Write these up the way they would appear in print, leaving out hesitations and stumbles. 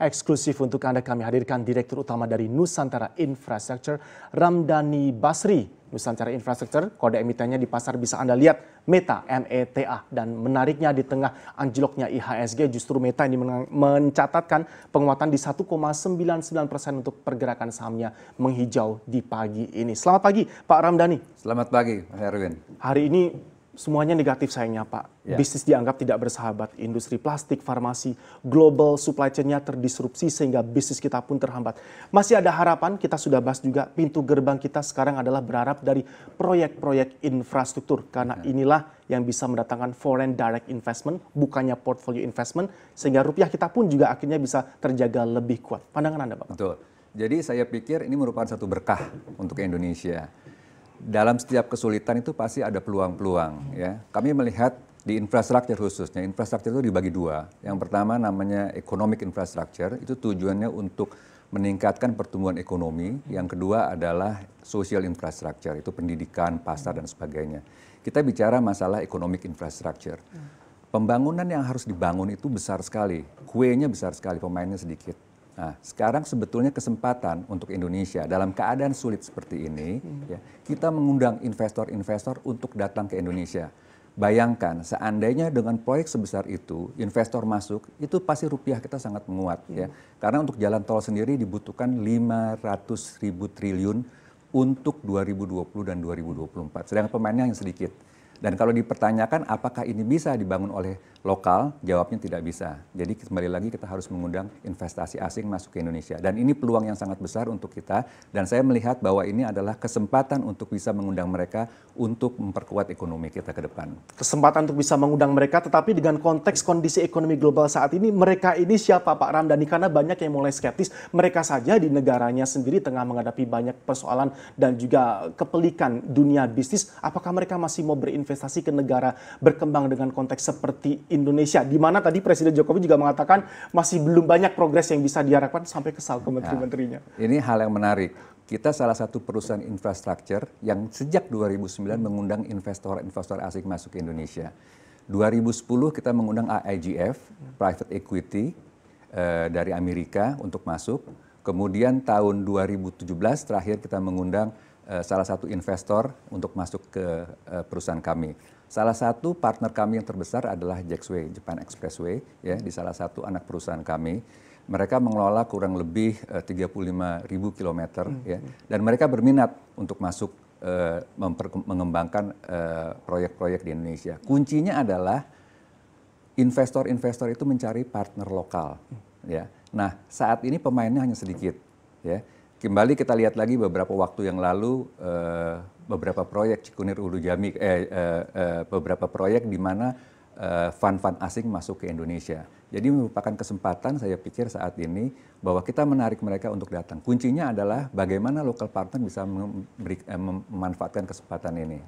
Eksklusif untuk Anda kami hadirkan Direktur Utama dari Nusantara Infrastructure, Ramdhani Basri. Nusantara Infrastructure, kode emitennya di pasar bisa Anda lihat Meta, META. Dan menariknya di tengah anjloknya IHSG, justru Meta ini mencatatkan penguatan di 1,99% untuk pergerakan sahamnya menghijau di pagi ini. Selamat pagi Pak Ramdhani. Selamat pagi Mas Erwin. Hari ini semuanya negatif sayangnya Pak. Ya. Bisnis dianggap tidak bersahabat. Industri plastik, farmasi, global supply chain-nya terdisrupsi sehingga bisnis kita pun terhambat. Masih ada harapan, kita sudah bahas juga pintu gerbang kita sekarang adalah berharap dari proyek-proyek infrastruktur. Karena inilah yang bisa mendatangkan foreign direct investment, bukannya portfolio investment. Sehingga rupiah kita pun juga akhirnya bisa terjaga lebih kuat. Pandangan Anda Pak? Betul. Jadi saya pikir ini merupakan satu berkah untuk Indonesia. Dalam setiap kesulitan itu pasti ada peluang-peluang. Ya. Kami melihat di infrastruktur khususnya, infrastruktur itu dibagi dua. Yang pertama namanya economic infrastructure, itu tujuannya untuk meningkatkan pertumbuhan ekonomi. Yang kedua adalah social infrastructure, itu pendidikan, pasar, dan sebagainya. Kita bicara masalah economic infrastructure. Pembangunan yang harus dibangun itu besar sekali, kuenya besar sekali, pemainnya sedikit. Nah, sekarang sebetulnya kesempatan untuk Indonesia dalam keadaan sulit seperti ini, ya, kita mengundang investor-investor untuk datang ke Indonesia. Bayangkan, seandainya dengan proyek sebesar itu, investor masuk, itu pasti rupiah kita sangat menguat. Ya. Karena untuk jalan tol sendiri dibutuhkan 500.000 triliun untuk 2020 dan 2024. Sedangkan pemainnya yang sedikit. Dan kalau dipertanyakan apakah ini bisa dibangun oleh lokal, jawabnya tidak bisa. Jadi kembali lagi kita harus mengundang investasi asing masuk ke Indonesia. Dan ini peluang yang sangat besar untuk kita. Dan saya melihat bahwa ini adalah kesempatan untuk bisa mengundang mereka untuk memperkuat ekonomi kita ke depan. Kesempatan untuk bisa mengundang mereka, tetapi dengan konteks kondisi ekonomi global saat ini, mereka ini siapa Pak Ramdhani? Karena banyak yang mulai skeptis. Mereka saja di negaranya sendiri tengah menghadapi banyak persoalan dan juga kepelikan dunia bisnis. Apakah mereka masih mau berinvestasi ke negara berkembang dengan konteks seperti Indonesia, di mana tadi Presiden Jokowi juga mengatakan masih belum banyak progres yang bisa diharapkan sampai kesal ke menteri-menterinya. Ini hal yang menarik. Kita salah satu perusahaan infrastruktur yang sejak 2009 mengundang investor asing masuk ke Indonesia. 2010 kita mengundang AIGF, private equity dari Amerika untuk masuk. Kemudian tahun 2017 terakhir kita mengundang salah satu investor untuk masuk ke perusahaan kami. Salah satu partner kami yang terbesar adalah JAXWAY, Japan Expressway, ya, di salah satu anak perusahaan kami. Mereka mengelola kurang lebih 35.000 kilometer, ya, dan mereka berminat untuk masuk mengembangkan proyek-proyek di Indonesia. Kuncinya adalah investor-investor itu mencari partner lokal. Ya. Nah, saat ini pemainnya hanya sedikit. Ya. Kembali kita lihat lagi beberapa waktu yang lalu, beberapa proyek Cikunir Hulu Jambi, beberapa proyek di mana fund-fund asing masuk ke Indonesia. Jadi merupakan kesempatan saya pikir saat ini bahwa kita menarik mereka untuk datang. Kuncinya adalah bagaimana local partner bisa memanfaatkan kesempatan ini.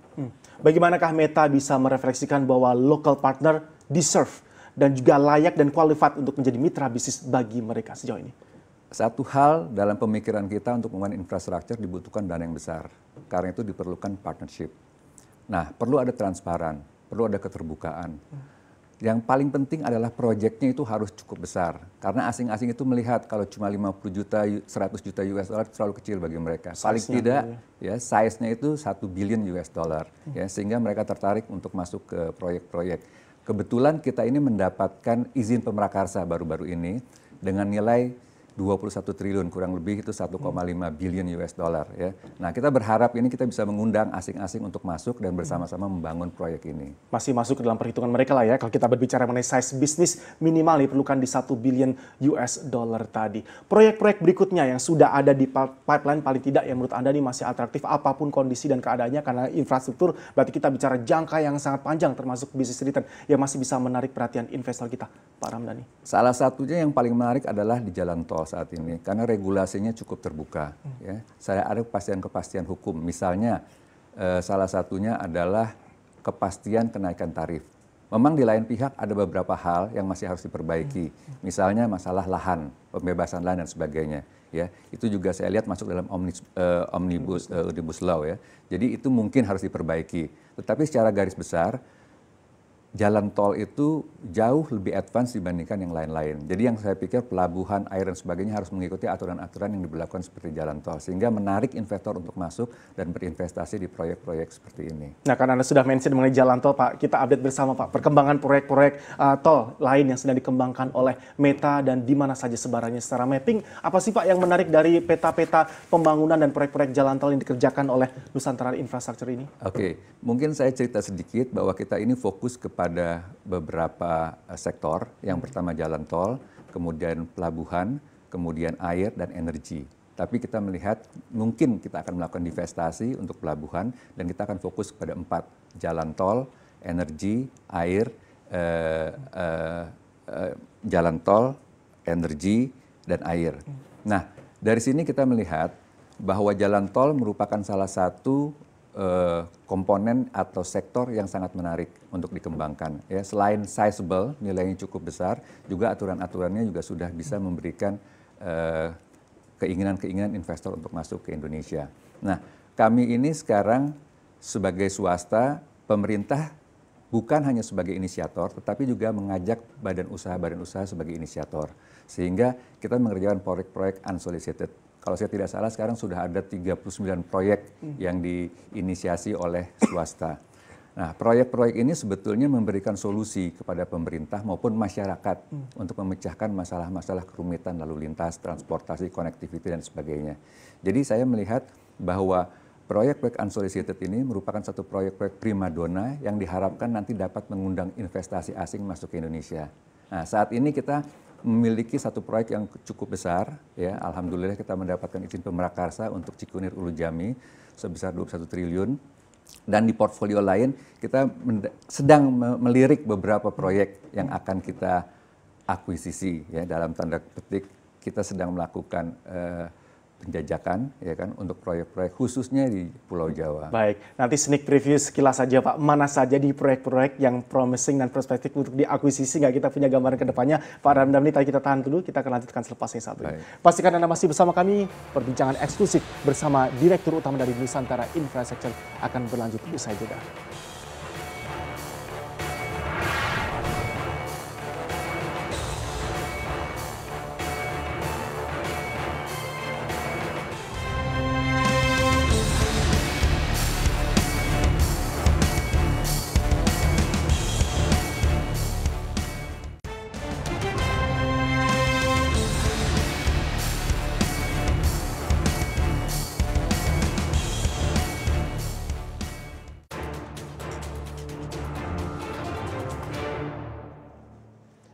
Bagaimanakah Meta bisa merefleksikan bahwa local partner deserve dan juga layak dan qualified untuk menjadi mitra bisnis bagi mereka sejauh ini? Satu hal dalam pemikiran kita untuk membangun infrastruktur dibutuhkan dana yang besar. Karena itu diperlukan partnership. Nah, perlu ada transparan, perlu ada keterbukaan. Yang paling penting adalah proyeknya itu harus cukup besar. Karena asing-asing itu melihat kalau cuma 50 juta, 100 juta US dollar terlalu kecil bagi mereka. Paling tidak, ya, size-nya itu 1 billion US dollar. Ya, sehingga mereka tertarik untuk masuk ke proyek-proyek. Kebetulan kita ini mendapatkan izin pemrakarsa baru-baru ini dengan nilai 21 triliun, kurang lebih itu 1,5 billion US dollar. Ya. Nah, kita berharap ini kita bisa mengundang asing-asing untuk masuk dan bersama-sama membangun proyek ini. Masih masuk ke dalam perhitungan mereka lah ya, kalau kita berbicara mengenai size bisnis minimal diperlukan di 1 billion US dollar tadi. Proyek-proyek berikutnya yang sudah ada di pipeline paling tidak yang menurut Anda ini masih atraktif apapun kondisi dan keadaannya, karena infrastruktur berarti kita bicara jangka yang sangat panjang termasuk bisnis return yang masih bisa menarik perhatian investor kita, Pak Ramdhani. Salah satunya yang paling menarik adalah di jalan tol saat ini, karena regulasinya cukup terbuka. Ya. Saya ada kepastian-kepastian hukum, misalnya salah satunya adalah kepastian kenaikan tarif. Memang di lain pihak ada beberapa hal yang masih harus diperbaiki, misalnya masalah lahan, pembebasan lahan dan sebagainya. Ya, itu juga saya lihat masuk dalam omnibus law ya. Jadi itu mungkin harus diperbaiki. Tetapi secara garis besar jalan tol itu jauh lebih advance dibandingkan yang lain-lain. Jadi yang saya pikir pelabuhan, air dan sebagainya harus mengikuti aturan-aturan yang diberlakukan seperti jalan tol. Sehingga menarik investor untuk masuk dan berinvestasi di proyek-proyek seperti ini. Nah, karena Anda sudah mention mengenai jalan tol, Pak, kita update bersama, Pak, perkembangan proyek-proyek tol lain yang sedang dikembangkan oleh Meta dan di mana saja sebarannya secara mapping. Apa sih, Pak, yang menarik dari peta-peta pembangunan dan proyek-proyek jalan tol yang dikerjakan oleh Nusantara Infrastructure ini? Oke, mungkin saya cerita sedikit bahwa kita ini fokus kepada beberapa sektor. Yang pertama jalan tol, kemudian pelabuhan, kemudian air dan energi. Tapi kita melihat mungkin kita akan melakukan divestasi untuk pelabuhan dan kita akan fokus pada 4, jalan tol, energi, air, jalan tol, energi, dan air. Nah, dari sini kita melihat bahwa jalan tol merupakan salah satu komponen atau sektor yang sangat menarik untuk dikembangkan. Ya, selain sizable, nilainya cukup besar, juga aturan-aturannya juga sudah bisa memberikan keinginan-keinginan investor untuk masuk ke Indonesia. Nah, kami ini sekarang sebagai swasta, pemerintah bukan hanya sebagai inisiator, tetapi juga mengajak badan usaha sebagai inisiator. Sehingga kita mengerjakan proyek-proyek unsolicited. Kalau saya tidak salah sekarang sudah ada 39 proyek yang diinisiasi oleh swasta. Nah, proyek-proyek ini sebetulnya memberikan solusi kepada pemerintah maupun masyarakat untuk memecahkan masalah-masalah kerumitan lalu lintas, transportasi, connectivity, dan sebagainya. Jadi saya melihat bahwa proyek-proyek unsolicited ini merupakan satu proyek-proyek primadona yang diharapkan nanti dapat mengundang investasi asing masuk ke Indonesia. Nah, saat ini kita memiliki satu proyek yang cukup besar, ya. Alhamdulillah kita mendapatkan izin pemrakarsa untuk Cikunir Ulu Jami sebesar 21 triliun. Dan di portfolio lain kita sedang melirik beberapa proyek yang akan kita akuisisi, ya. Dalam tanda petik kita sedang melakukan penjajakan, ya kan, untuk proyek-proyek khususnya di Pulau Jawa. Baik, nanti sneak preview sekilas saja, Pak, mana saja di proyek-proyek yang promising dan prospektif untuk diakuisisi, nggak kita punya gambaran ke depannya. Pak Ramdhani, tadi kita tahan dulu, kita akan lanjutkan selepas yang satu ini. Pastikan Anda masih bersama kami, perbincangan eksklusif bersama Direktur Utama dari Nusantara Infrastructure akan berlanjut usai jeda.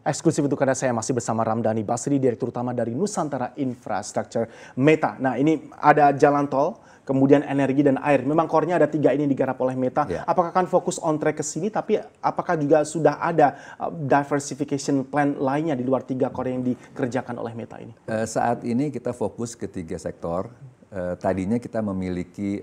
Eksklusif untuk Anda, saya masih bersama Ramdhani Basri, Direktur Utama dari Nusantara Infrastructure Meta. Nah, ini ada jalan tol, kemudian energi dan air. Memang core-nya ada 3 ini digarap oleh Meta. Ya. Apakah akan fokus on track ke sini, tapi apakah juga sudah ada diversification plan lainnya di luar 3 core yang dikerjakan oleh Meta ini? Saat ini kita fokus ke 3 sektor. Tadinya kita memiliki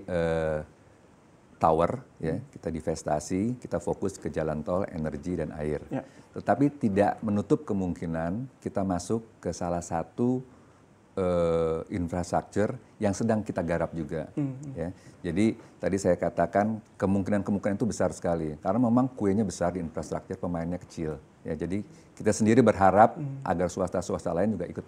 tower, ya, kita divestasi, kita fokus ke jalan tol, energi, dan air. Ya. Tetapi tidak menutup kemungkinan kita masuk ke salah satu infrastruktur yang sedang kita garap juga. Ya. Jadi tadi saya katakan kemungkinan-kemungkinan itu besar sekali, karena memang kuenya besar di infrastruktur, pemainnya kecil. Ya, jadi kita sendiri berharap agar swasta-swasta lain juga ikut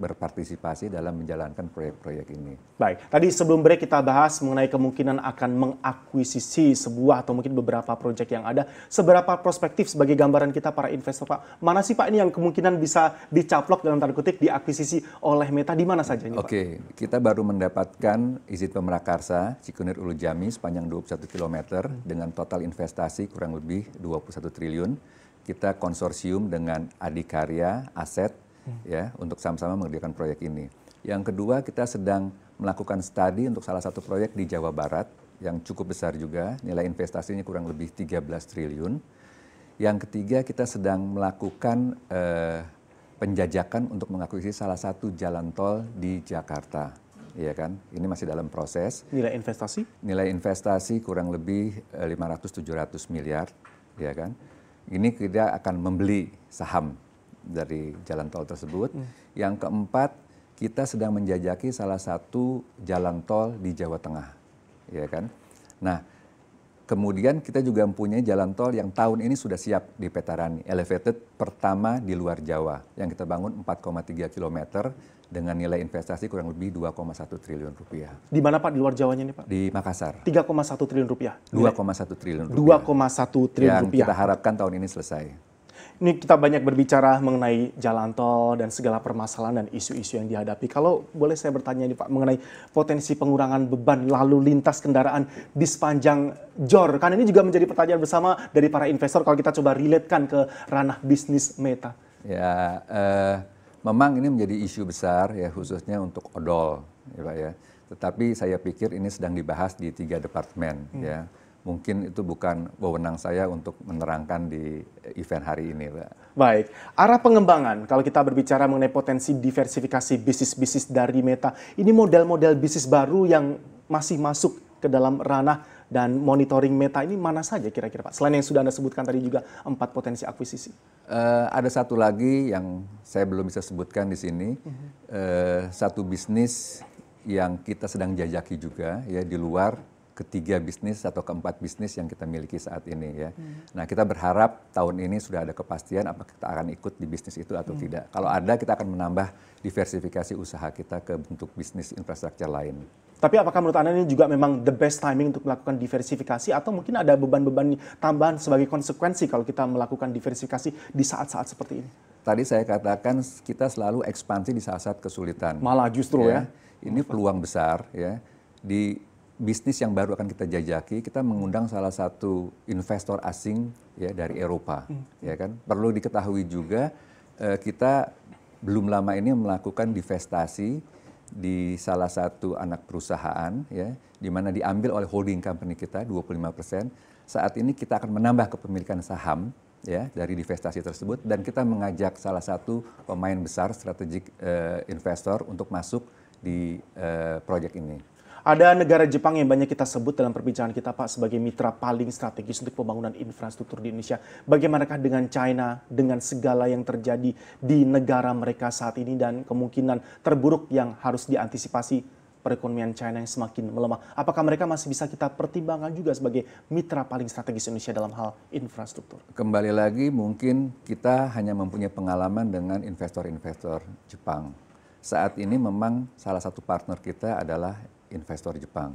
berpartisipasi dalam menjalankan proyek-proyek ini. Baik, tadi sebelum break kita bahas mengenai kemungkinan akan mengakuisisi sebuah atau mungkin beberapa proyek yang ada. Seberapa prospektif sebagai gambaran kita para investor, Pak? Mana sih, Pak, ini yang kemungkinan bisa dicaplok dalam tanda kutip diakuisisi oleh Meta, di mana saja ini, Pak? Oke, kita baru mendapatkan izin pemrakarsa Cikunir Ulu Jami sepanjang 21 km dengan total investasi kurang lebih 21 triliun. Kita konsorsium dengan Adikarya Aset, ya, untuk sama-sama mengerjakan proyek ini. Yang kedua, kita sedang melakukan studi untuk salah satu proyek di Jawa Barat yang cukup besar juga, nilai investasinya kurang lebih 13 triliun. Yang ketiga, kita sedang melakukan penjajakan untuk mengakuisisi salah satu jalan tol di Jakarta. Iya kan, ini masih dalam proses. Nilai investasi? Nilai investasi kurang lebih 500-700 miliar, ya kan. Ini kita akan membeli saham dari jalan tol tersebut. Yang keempat, kita sedang menjajaki salah satu jalan tol di Jawa Tengah, ya kan. Nah, Kemudian kita juga mempunyai jalan tol yang tahun ini sudah siap di Petarani, elevated pertama di luar Jawa, yang kita bangun 4,3 km dengan nilai investasi kurang lebih 2,1 triliun rupiah. Di mana Pak, di luar Jawanya nih Pak? Di Makassar. 3,1 triliun rupiah. 2,1 triliun rupiah. 2,1 triliun yang rupiah. kita harapkan tahun ini selesai. Ini kita banyak berbicara mengenai jalan tol dan segala permasalahan dan isu-isu yang dihadapi. Kalau boleh saya bertanya nih Pak mengenai potensi pengurangan beban lalu lintas kendaraan di sepanjang JOR. Kan ini juga menjadi pertanyaan bersama dari para investor kalau kita coba relate-kan ke ranah bisnis Meta. Ya, memang ini menjadi isu besar ya khususnya untuk odol, ya Pak ya. Tetapi saya pikir ini sedang dibahas di 3 departemen ya. Mungkin itu bukan wewenang saya untuk menerangkan di event hari ini, Pak. Baik, arah pengembangan kalau kita berbicara mengenai potensi diversifikasi bisnis-bisnis dari Meta, ini model-model bisnis baru yang masih masuk ke dalam ranah dan monitoring Meta ini mana saja kira-kira Pak? Selain yang sudah Anda sebutkan tadi juga 4 potensi akuisisi. Ada satu lagi yang saya belum bisa sebutkan di sini, satu bisnis yang kita sedang jajaki juga ya di luar ketiga bisnis atau keempat bisnis yang kita miliki saat ini ya. Nah kita berharap tahun ini sudah ada kepastian apakah kita akan ikut di bisnis itu atau tidak. Kalau ada kita akan menambah diversifikasi usaha kita ke bentuk bisnis infrastruktur lain. Tapi apakah menurut Anda ini juga memang the best timing untuk melakukan diversifikasi atau mungkin ada beban-beban tambahan sebagai konsekuensi kalau kita melakukan diversifikasi di saat-saat seperti ini? Tadi saya katakan kita selalu ekspansi di saat-saat kesulitan. Malah justru ya. Ini peluang besar ya. Di bisnis yang baru akan kita jajaki, kita mengundang salah satu investor asing ya dari Eropa, ya kan. Perlu diketahui juga kita belum lama ini melakukan divestasi di salah satu anak perusahaan, ya, di mana diambil oleh holding company kita 25%. Saat ini kita akan menambah kepemilikan saham ya dari divestasi tersebut dan kita mengajak salah satu pemain besar strategic investor untuk masuk di proyek ini. Ada negara Jepang yang banyak kita sebut dalam perbincangan kita Pak sebagai mitra paling strategis untuk pembangunan infrastruktur di Indonesia. Bagaimanakah dengan China, dengan segala yang terjadi di negara mereka saat ini dan kemungkinan terburuk yang harus diantisipasi perekonomian China yang semakin melemah. Apakah mereka masih bisa kita pertimbangkan juga sebagai mitra paling strategis Indonesia dalam hal infrastruktur? Kembali lagi mungkin kita hanya mempunyai pengalaman dengan investor-investor Jepang. Saat ini memang salah satu partner kita adalah investor Jepang.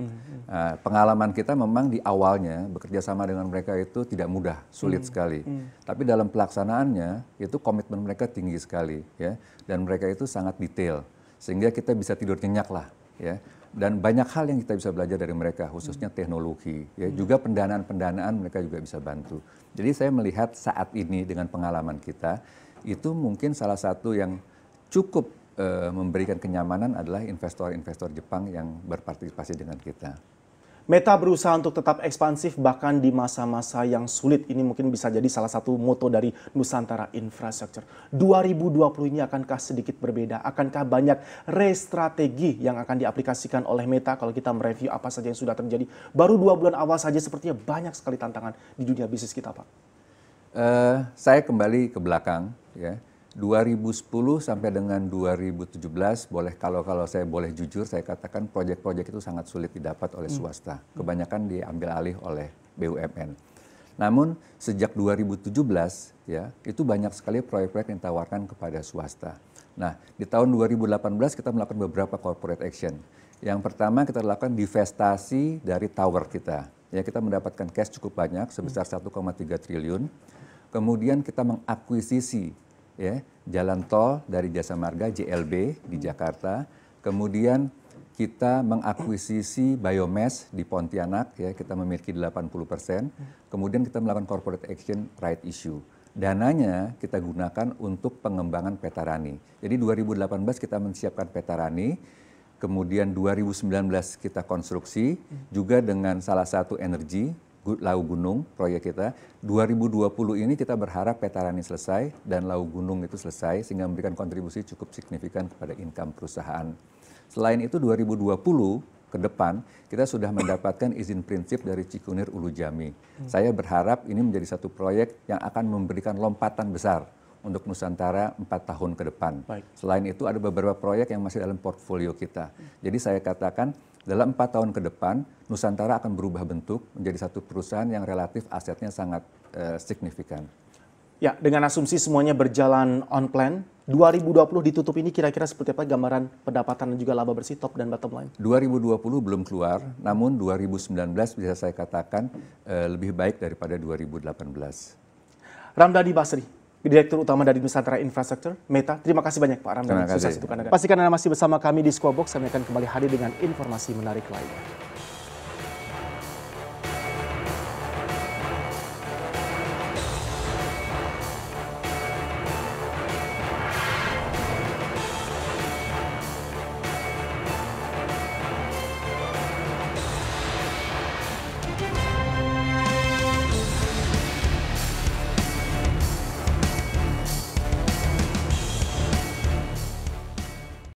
Pengalaman kita memang di awalnya bekerja sama dengan mereka itu tidak mudah, sulit sekali. Tapi dalam pelaksanaannya itu komitmen mereka tinggi sekali, ya. Dan mereka itu sangat detail, sehingga kita bisa tidur nyenyak lah, ya. Dan banyak hal yang kita bisa belajar dari mereka, khususnya teknologi, ya. Juga pendanaan mereka juga bisa bantu. Jadi saya melihat saat ini dengan pengalaman kita itu mungkin salah satu yang cukup memberikan kenyamanan adalah investor-investor Jepang yang berpartisipasi dengan kita. Meta berusaha untuk tetap ekspansif bahkan di masa-masa yang sulit. Ini mungkin bisa jadi salah satu moto dari Nusantara Infrastructure. 2020 ini akankah sedikit berbeda? Akankah banyak restrategi yang akan diaplikasikan oleh Meta kalau kita mereview apa saja yang sudah terjadi? Baru 2 bulan awal saja sepertinya banyak sekali tantangan di dunia bisnis kita, Pak. Saya kembali ke belakang, ya. 2010 sampai dengan 2017 boleh kalau saya boleh jujur saya katakan proyek-proyek itu sangat sulit didapat oleh swasta. Kebanyakan diambil alih oleh BUMN. Namun sejak 2017 ya itu banyak sekali proyek-proyek yang ditawarkan kepada swasta. Nah, di tahun 2018 kita melakukan beberapa corporate action. Yang pertama kita lakukan divestasi dari tower kita. Ya, kita mendapatkan cash cukup banyak sebesar 1,3 triliun. Kemudian kita mengakuisisi ya, jalan tol dari Jasa Marga JLB di Jakarta. Kemudian kita mengakuisisi biomass di Pontianak, ya, kita memiliki 80%. Kemudian kita melakukan corporate action right issue. Dananya kita gunakan untuk pengembangan Petarani. Jadi 2018 kita menyiapkan Petarani, kemudian 2019 kita konstruksi, juga dengan salah satu energi, Lau Gunung proyek kita. 2020 ini kita berharap Petarani selesai dan Lau Gunung itu selesai sehingga memberikan kontribusi cukup signifikan kepada income perusahaan. Selain itu 2020 ke depan kita sudah mendapatkan izin prinsip dari Cikunir Ulu Jami. Saya berharap ini menjadi satu proyek yang akan memberikan lompatan besar untuk Nusantara 4 tahun ke depan. Baik. Selain itu ada beberapa proyek yang masih dalam portfolio kita. Jadi saya katakan dalam 4 tahun ke depan Nusantara akan berubah bentuk menjadi satu perusahaan yang relatif asetnya sangat signifikan. Ya, dengan asumsi semuanya berjalan on plan, 2020 ditutup ini kira-kira seperti apa gambaran pendapatan dan juga laba bersih top dan bottom line? 2020 belum keluar, namun 2019 bisa saya katakan lebih baik daripada 2018. Ramdhani Basri, Direktur Utama dari Nusantara Infrastructure, Meta. Terima kasih banyak Pak Ramdhani. Terima kasih. Sukses untuk Anda. Pastikan Anda masih bersama kami di Squawk Box. Kami akan kembali hadir dengan informasi menarik lainnya.